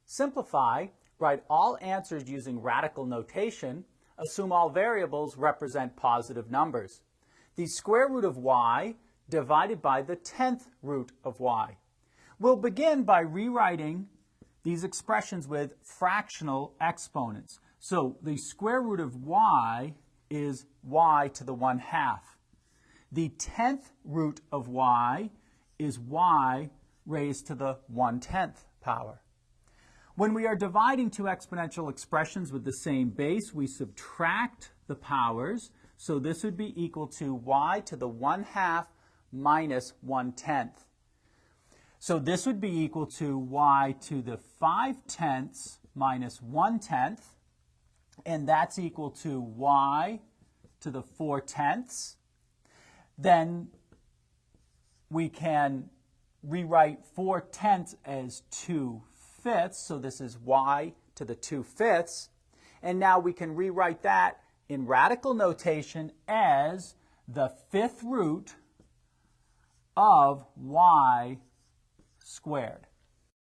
Simplify, write all answers using radical notation, assume all variables represent positive numbers. The square root of y divided by the 10th root of y. We'll begin by rewriting these expressions with fractional exponents. So the square root of y is y to the 1/2. The 10th root of y is y raised to the 1/10th power. When we are dividing two exponential expressions with the same base, we subtract the powers. So this would be equal to y to the 1/2 minus 1/10. So this would be equal to y to the 5/10 minus 1/10, and that's equal to y to the 4/10. Then we can rewrite 4/10 as 2/5, so this is y to the 2/5. And now we can rewrite that in radical notation as the 5th root of y squared.